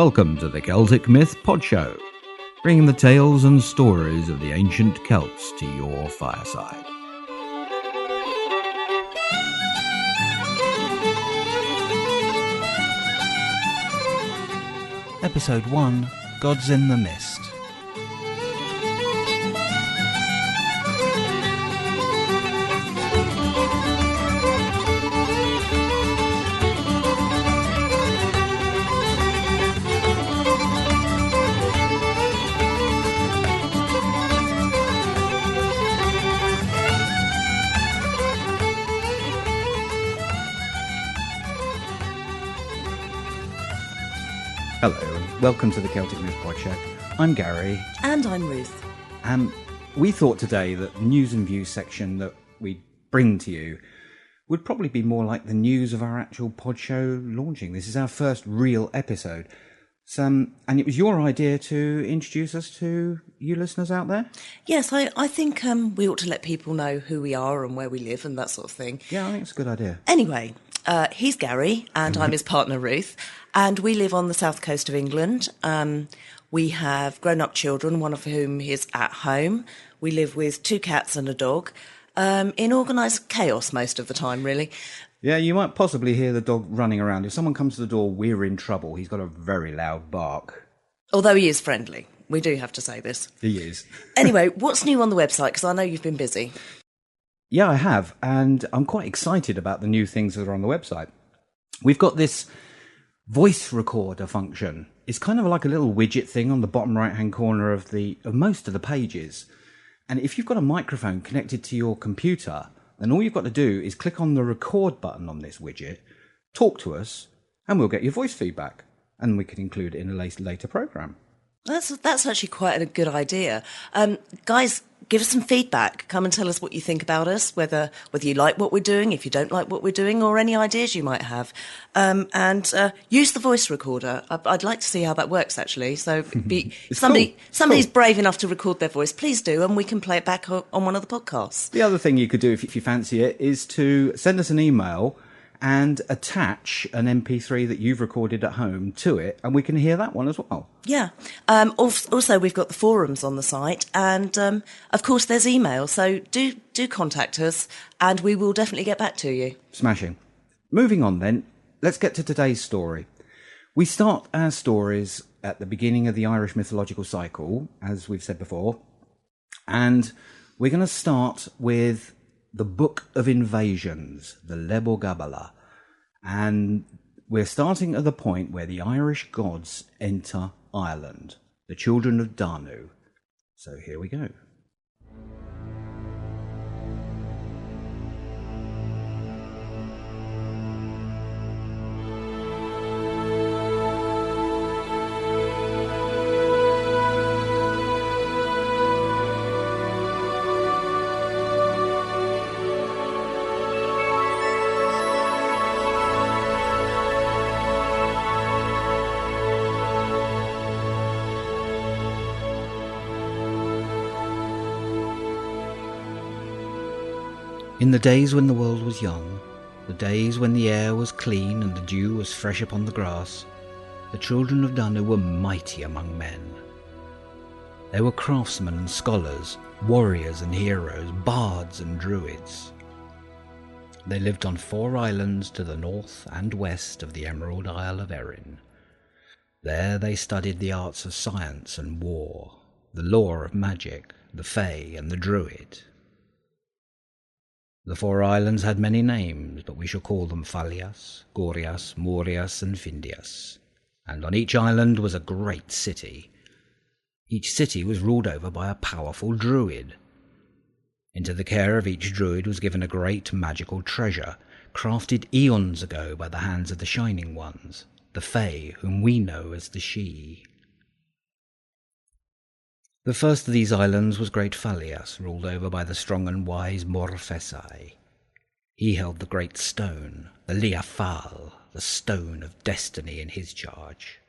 Welcome to the Celtic Myth Pod Show, bringing the tales and stories of the ancient Celts to your fireside. Episode 1, Gods in the Mist. Hello and welcome to the Celtic Myth Pod Show. I'm Gary. And I'm Ruth. We thought today that the news and views section that we bring to you would probably be more like the news of our actual pod show launching. This is our first real episode. And it was your idea to introduce us to you listeners out there? Yes, I think we ought to let people know who we are and where we live and that sort of thing. Yeah, I think it's a good idea. Anyway, he's Gary and I'm his partner Ruth. And we live on the south coast of England. We have grown-up children, one of whom is at home. We live with 2 cats and a dog, in organised chaos most of the time, really. Yeah, you might possibly hear the dog running around. If someone comes to the door, we're in trouble. He's got a very loud bark. Although he is friendly. We do have to say this. He is. Anyway, what's new on the website? Because I know you've been busy. Yeah, I have. And I'm quite excited about the new things that are on the website. We've got this voice recorder function. It's kind of like a little widget thing on the bottom right hand corner of most of the pages. And if you've got a microphone connected to your computer, then all you've got to do is click on the record button on this widget, talk to us, and we'll get your voice feedback. And we can include it in a later program. That's actually quite a good idea. Guys, give us some feedback. Come and tell us what you think about us, whether you like what we're doing, if you don't like what we're doing, or any ideas you might have. And use the voice recorder. I'd like to see how that works, actually. So if somebody's brave enough to record their voice, please do, and we can play it back on one of the podcasts. The other thing you could do, if you fancy it, is to send us an email and attach an MP3 that you've recorded at home to it, and we can hear that one as well. Yeah. Also, we've got the forums on the site, and of course, there's email. So do contact us, and we will definitely get back to you. Smashing. Moving on then, let's get to today's story. We start our stories at the beginning of the Irish Mythological Cycle, as we've said before, and we're going to start with the Book of Invasions, the Lebogabala. And we're starting at the point where the Irish gods enter Ireland, the Children of Danu. So here we go. In the days when the world was young, the days when the air was clean and the dew was fresh upon the grass, the children of Danu were mighty among men. They were craftsmen and scholars, warriors and heroes, bards and druids. They lived on 4 islands to the north and west of the Emerald Isle of Erin. There they studied the arts of science and war, the lore of magic, the Fae and the Druid. The 4 islands had many names, but we shall call them Falias, Gorias, Murias and Findias. And on each island was a great city. Each city was ruled over by a powerful druid. Into the care of each druid was given a great magical treasure, crafted eons ago by the hands of the Shining Ones, the Fae whom we know as the Sidhe. The first of these islands was great Falias, ruled over by the strong and wise Mor-fasae. He held the great stone, the Fial, the stone of destiny, in his charge.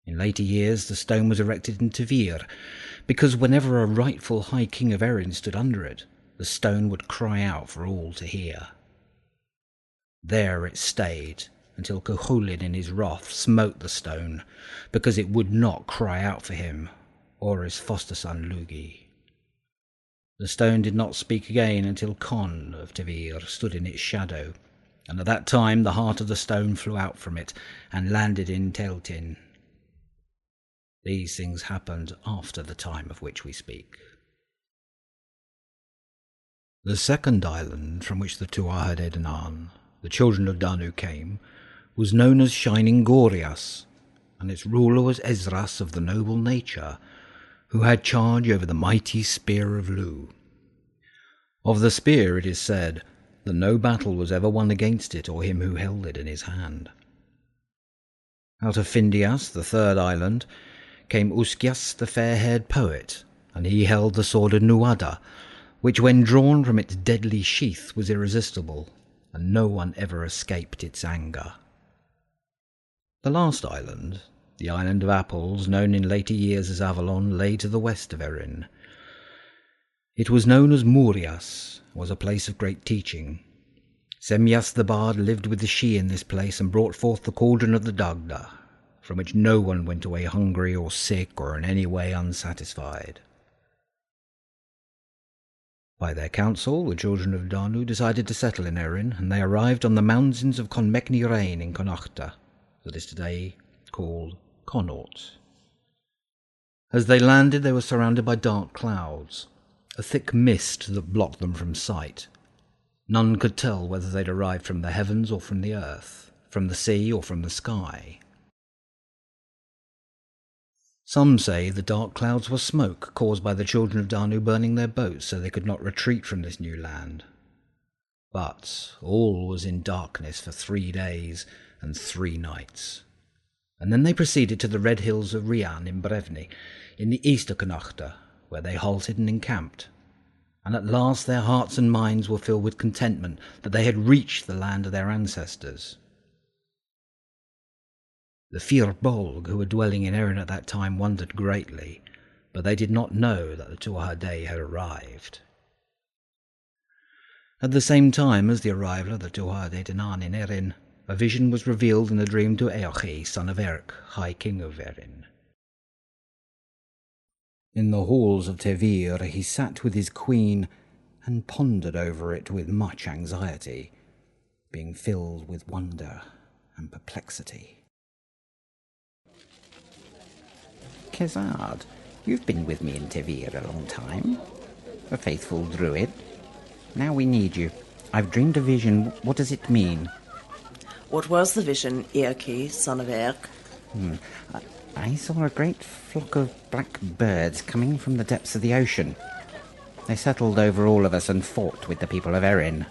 In later years the stone was erected in Temair, because whenever a rightful High King of Erin stood under it, the stone would cry out for all to hear. There it stayed, until Cuchulain in his wrath smote the stone, because it would not cry out for him, or his foster son Lugh. The stone did not speak again until Conn of Temair stood in its shadow, and at that time the heart of the stone flew out from it and landed in Tailltin. These things happened after the time of which we speak. The second island from which the Tuatha De Danaan, the children of Danu, came, was known as Shining Gorias, and its ruler was Esras of the noble nature, who had charge over the mighty spear of Lugh. Of the spear it is said that no battle was ever won against it or him who held it in his hand. Out of Findias, the third island, came Uscias the fair-haired poet, and he held the sword of Nuada, which when drawn from its deadly sheath was irresistible, and no one ever escaped its anger. The last island, the island of apples, known in later years as Avalon, lay to the west of Erin. It was known as Murias, and was a place of great teaching. Semias the bard lived with the Sidhe in this place and brought forth the cauldron of the Dagda, from which no one went away hungry or sick or in any way unsatisfied. By their counsel, the children of Danu decided to settle in Erin, and they arrived on the mountains of Conmaicne Rein in Connachta, that is today called Connaught. As they landed, they were surrounded by dark clouds, a thick mist that blocked them from sight. None could tell whether they'd arrived from the heavens or from the earth, from the sea or from the sky. Some say the dark clouds were smoke caused by the children of Danu burning their boats so they could not retreat from this new land. But all was in darkness for 3 days and 3 nights. And then they proceeded to the red hills of Rian in Brevni, in the east of Connachta, where they halted and encamped. And at last their hearts and minds were filled with contentment that they had reached the land of their ancestors. The Fir Bolg, who were dwelling in Erin at that time, wondered greatly, but they did not know that the Tuatha De had arrived. At the same time as the arrival of the Tuatha De Danaan in Erin, a vision was revealed in a dream to Eochaid, son of Eric, High King of Erin. In the halls of Temair he sat with his queen and pondered over it with much anxiety, being filled with wonder and perplexity. Kezard, you've been with me in Temair a long time. A faithful druid. Now we need you. I've dreamed a vision. What does it mean? What was the vision, Eochaid, son of Eric? I saw a great flock of black birds coming from the depths of the ocean. They settled over all of us and fought with the people of Erin.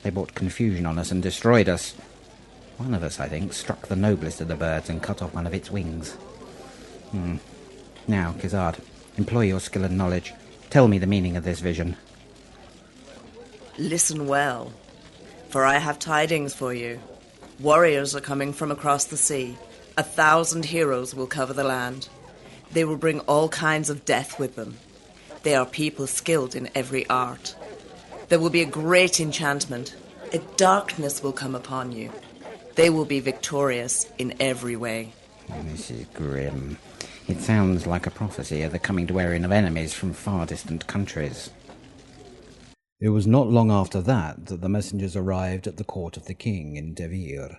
They brought confusion on us and destroyed us. One of us, I think, struck the noblest of the birds and cut off one of its wings. Now, Kezard, employ your skill and knowledge. Tell me the meaning of this vision. Listen well, for I have tidings for you. Warriors are coming from across the sea. 1,000 heroes will cover the land. They will bring all kinds of death with them. They are people skilled in every art. There will be a great enchantment. A darkness will come upon you. They will be victorious in every way. This is grim. It sounds like a prophecy of the coming to Erin of enemies from far distant countries. It was not long after that the messengers arrived at the court of the king in Temair.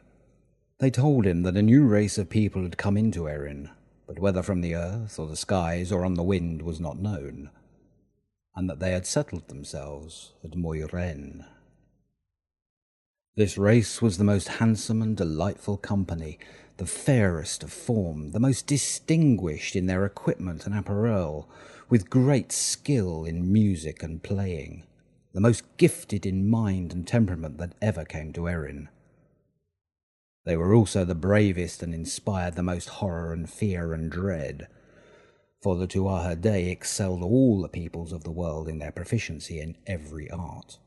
They told him that a new race of people had come into Erin, but whether from the earth or the skies or on the wind was not known, and that they had settled themselves at Rein. This race was the most handsome and delightful company, the fairest of form, the most distinguished in their equipment and apparel, with great skill in music and playing, the most gifted in mind and temperament that ever came to Erin. They were also the bravest and inspired the most horror and fear and dread, for the Tuatha De excelled all the peoples of the world in their proficiency in every art.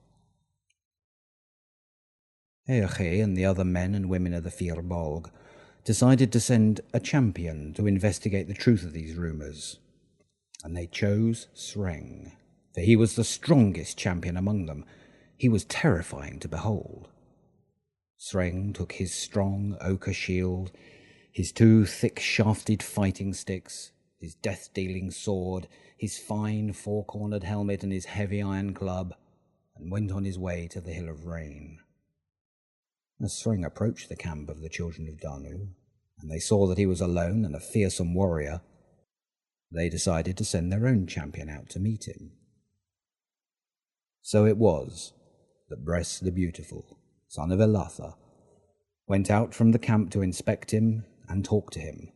Eochaid and the other men and women of the Fir Bolg decided to send a champion to investigate the truth of these rumours, and they chose Sreng, for he was the strongest champion among them. He was terrifying to behold. Sreng took his strong ochre shield, his 2 thick-shafted fighting sticks, his death-dealing sword, his fine 4-cornered helmet and his heavy iron club, and went on his way to the hill of Rein. As Sreng approached the camp of the Children of Danu, and they saw that he was alone and a fearsome warrior, they decided to send their own champion out to meet him. So it was that Bress the Beautiful, son of Elatha, went out from the camp to inspect him and talk to him.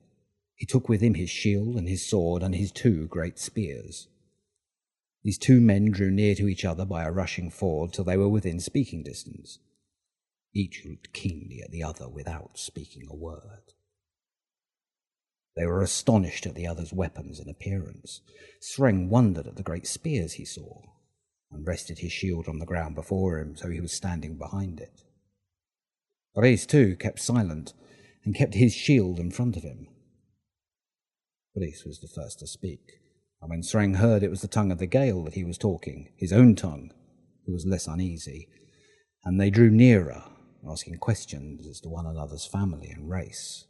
He took with him his shield and his sword and his 2 great spears. These 2 men drew near to each other by a rushing ford till they were within speaking distance. Each looked keenly at the other without speaking a word. They were astonished at the other's weapons and appearance. Sreng wondered at the great spears he saw, and rested his shield on the ground before him, so he was standing behind it. Reis, too, kept silent, and kept his shield in front of him. Reis was the first to speak, and when Sreng heard it was the tongue of the Gael that he was talking, his own tongue, he was less uneasy, and they drew nearer, asking questions as to one another's family and race.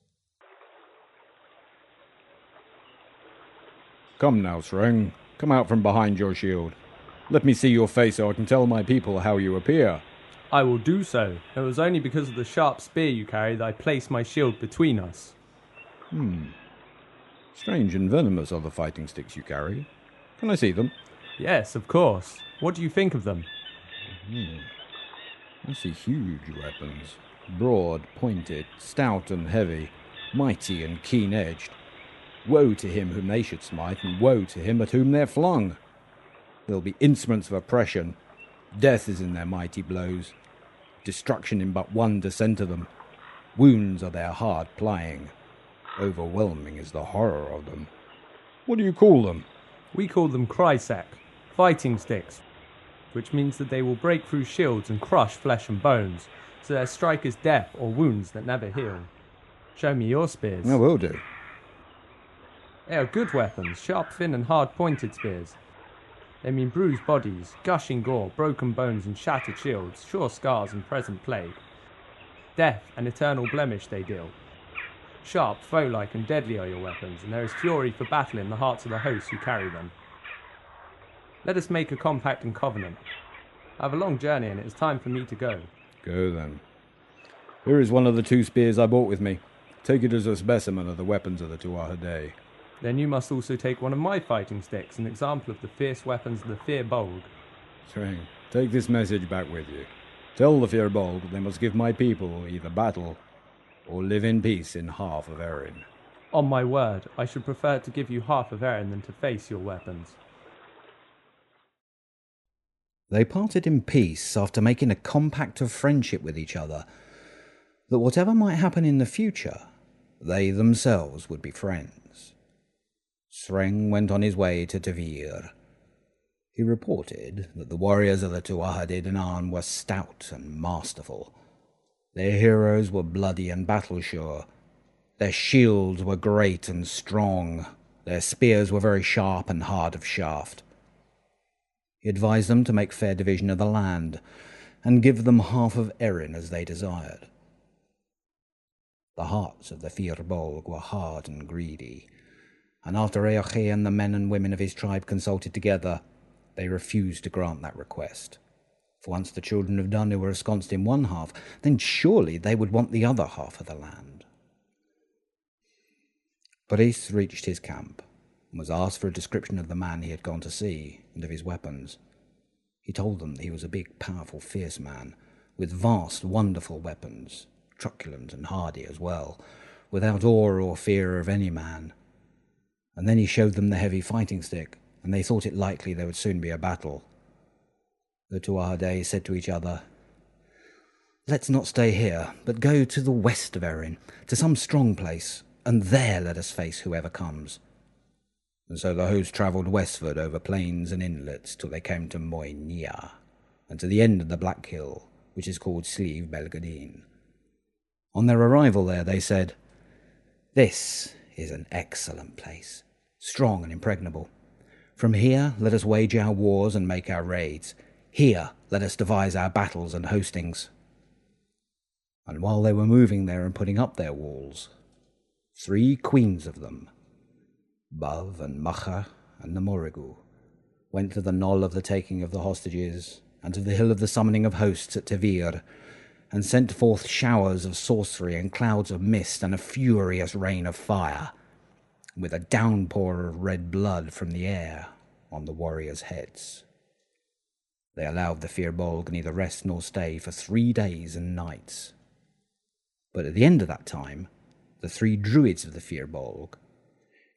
Come now, Sreng. Come out from behind your shield. Let me see your face so I can tell my people how you appear. I will do so. It was only because of the sharp spear you carry that I placed my shield between us. Strange and venomous are the fighting sticks you carry. Can I see them? Yes, of course. What do you think of them? I see huge weapons. Broad, pointed, stout and heavy, mighty and keen-edged. Woe to him whom they should smite, and woe to him at whom they're flung. They'll be instruments of oppression. Death is in their mighty blows. Destruction in but one descent of them. Wounds are their hard plying. Overwhelming is the horror of them. What do you call them? We call them Krysak, fighting sticks, which means that they will break through shields and crush flesh and bones, so their strike is death or wounds that never heal. Show me your spears. I will do. They are good weapons, sharp, thin and hard-pointed spears. They mean bruised bodies, gushing gore, broken bones and shattered shields, sure scars and present plague. Death and eternal blemish they deal. Sharp, foe-like and deadly are your weapons, and there is fury for battle in the hearts of the hosts who carry them. Let us make a compact and covenant. I have a long journey and it is time for me to go. Go then. Here is one of the 2 spears I brought with me. Take it as a specimen of the weapons of the Tuatha De. Then you must also take one of my fighting sticks, an example of the fierce weapons of the Fir Bolg. Sreng, take this message back with you. Tell the Fir Bolg they must give my people either battle or live in peace in half of Erin. On my word, I should prefer to give you half of Erin than to face your weapons. They parted in peace after making a compact of friendship with each other, that whatever might happen in the future, they themselves would be friends. Sreng went on his way to Temair. He reported that the warriors of the Tuatha De Danaan were stout and masterful. Their heroes were bloody and battle-sure. Their shields were great and strong. Their spears were very sharp and hard of shaft. He advised them to make fair division of the land, and give them half of Erin as they desired. The hearts of the Fir Bolg were hard and greedy, and after Eochaid and the men and women of his tribe consulted together, they refused to grant that request. For once the children of Danu were ensconced in one half, then surely they would want the other half of the land. Boris reached his camp, and was asked for a description of the man he had gone to see, and of his weapons. He told them that he was a big, powerful, fierce man, with vast, wonderful weapons, truculent and hardy as well, without awe or fear of any man. And then he showed them the heavy fighting stick, and they thought it likely there would soon be a battle. The Tuatha De said to each other, "Let's not stay here, but go to the west of Erin, to some strong place, and there let us face whoever comes." And so the host travelled westward over plains and inlets till they came to Moinia, and to the end of the Black Hill, which is called Slieve Belgadine. On their arrival there, they said, "This is an excellent place, strong and impregnable. From here let us wage our wars and make our raids. Here let us devise our battles and hostings." And while they were moving there and putting up their walls, 3 queens of them, Buv and Macha and the Morrigu, went to the knoll of the taking of the hostages, and to the hill of the summoning of hosts at Temair, and sent forth showers of sorcery and clouds of mist and a furious rain of fire, with a downpour of red blood from the air on the warriors' heads. They allowed the Fir Bolg neither rest nor stay for 3 days and nights. But at the end of that time, the 3 druids of the Fir Bolg,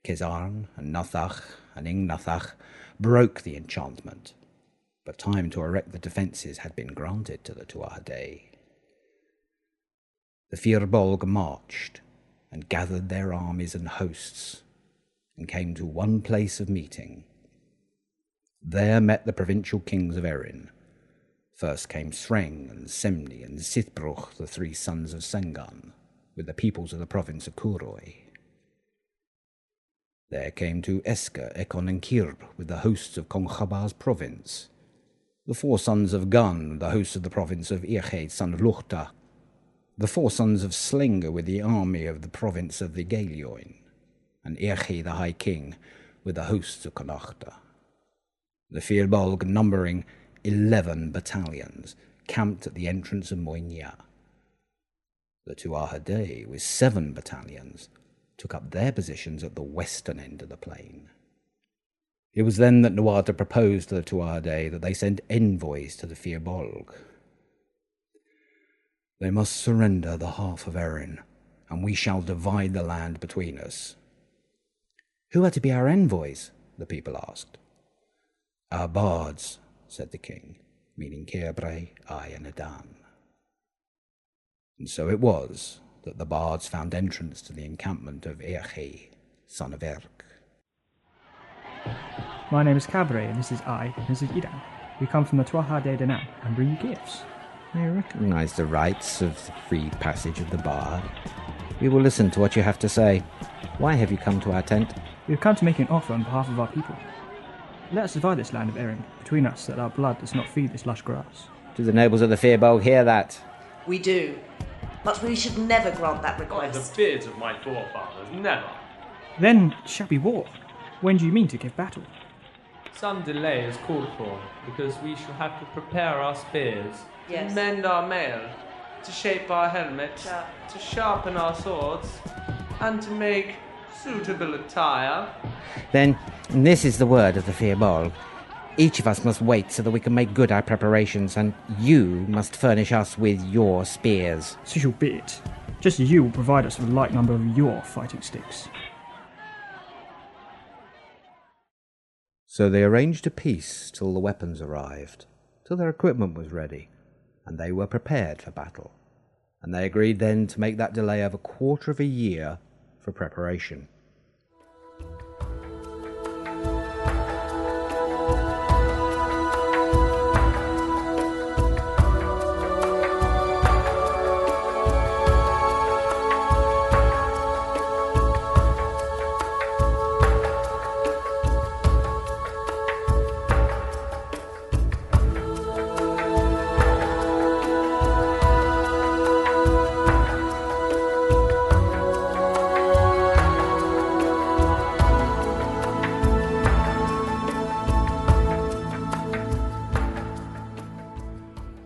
Kezarn and Nathach and Ingnathach, broke the enchantment, but time to erect the defences had been granted to the Tuatha De. The Fir Bolg marched and gathered their armies and hosts and came to one place of meeting. There met the provincial kings of Erin. First came Sreng and Semni and Sithbruch, the 3 sons of Sengan, with the peoples of the province of Curoi. There came to Esker, Ekon and Kirb, with the hosts of Conchabar's province. The 4 sons of Gun, the hosts of the province of Irched, son of Luchta. The 4 sons of Slinger, with the army of the province of the Gaelioin. And Irched, the high king, with the hosts of Connachta. The Fir Bolg, numbering 11 battalions, camped at the entrance of Moinia. The Tuatha De, with 7 battalions, took up their positions at the western end of the plain. It was then that Nuada proposed to the Tuatha De that they send envoys to the Fir Bolg. They must surrender the half of Erin, and we shall divide the land between us. Who are to be our envoys? The people asked. Our bards, said the king, meaning Cairbre, Ai, and Adan. And so it was that the bards found entrance to the encampment of Eirchi, son of Erk. My name is Cabre, and this is I, and this is Idan. We come from the Tuatha De Danaan and bring you gifts. I recognize the rights of the free passage of the bard. We will listen to what you have to say. Why have you come to our tent? We have come to make an offer on behalf of our people. Let us divide this land of Erin between us, that our blood does not feed this lush grass. Do the nobles of the Fir Bolg hear that? We do. But we should never grant that Oh, request. the beards of my forefathers, never. Then shall we war? When do you mean to give battle? Some delay is called for, because we shall have to prepare our spears, Yes. to mend our mail, to shape our helmets, Sharp. to sharpen our swords, and to make suitable attire. Then this is the word of the Fir Bolg. Each of us must wait so that we can make good our preparations, and you must furnish us with your spears. So shall be it. Just as you will provide us with a like number of your fighting sticks. So they arranged a peace till the weapons arrived, till their equipment was ready, and they were prepared for battle. And they agreed then to make that delay of 1/4 of a year for preparation.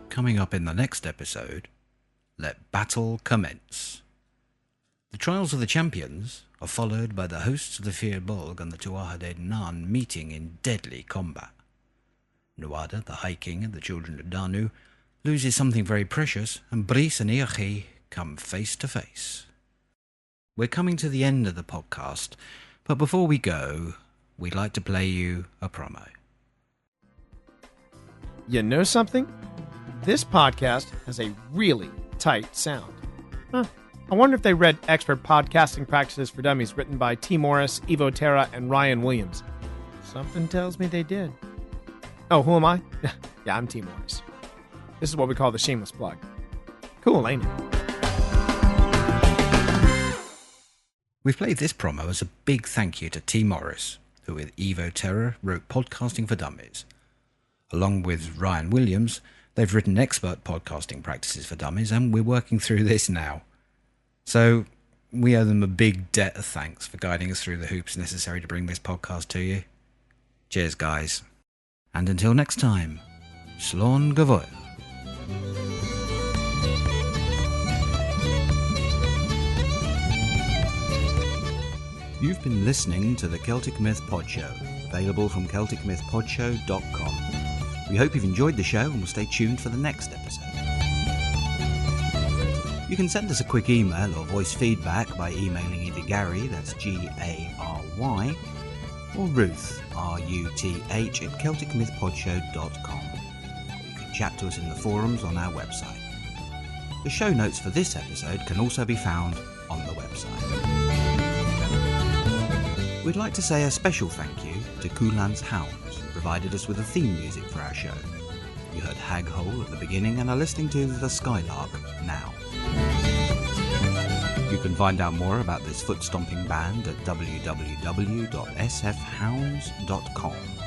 Coming up in the next episode, let battle commence. The trials of the champions are followed by the hosts of the Fir Bolg and the Tuatha De Danaan meeting in deadly combat. Nuada, the High King and the Children of Danu, loses something very precious, and Brice and Eirchi come face to face. We're coming to the end of the podcast, but before we go, we'd like to play you a promo. You know something? This podcast has a really tight sound. I wonder if they read Expert Podcasting Practices for Dummies written by T. Morris, Evo Terra, and Ryan Williams. Something tells me they did. Oh, who am I? Yeah, I'm T. Morris. This is what we call the shameless plug. Cool, ain't it? We've played this promo as a big thank you to T. Morris, who with Evo Terra wrote Podcasting for Dummies. Along with Ryan Williams, They've written expert podcasting practices for dummies, and we're working through this now. So we owe them a big debt of thanks for guiding us through the hoops necessary to bring this podcast to you. Cheers, guys. And until next time, Slán go bhfuil. You've been listening to the Celtic Myth Pod Show, available from CelticMythPodShow.com. We hope you've enjoyed the show and will stay tuned for the next episode. You can send us a quick email or voice feedback by emailing either Gary, that's Gary, or Ruth, Ruth, at CelticMythPodShow.com. You can chat to us in the forums on our website. The show notes for this episode can also be found on the website. We'd like to say a special thank you to Cuchulain's Hounds, who provided us with the theme music for our show. You heard Hag Hole at the beginning and are listening to The Skylark now. You can find out more about this foot-stomping band at www.sfhounds.com.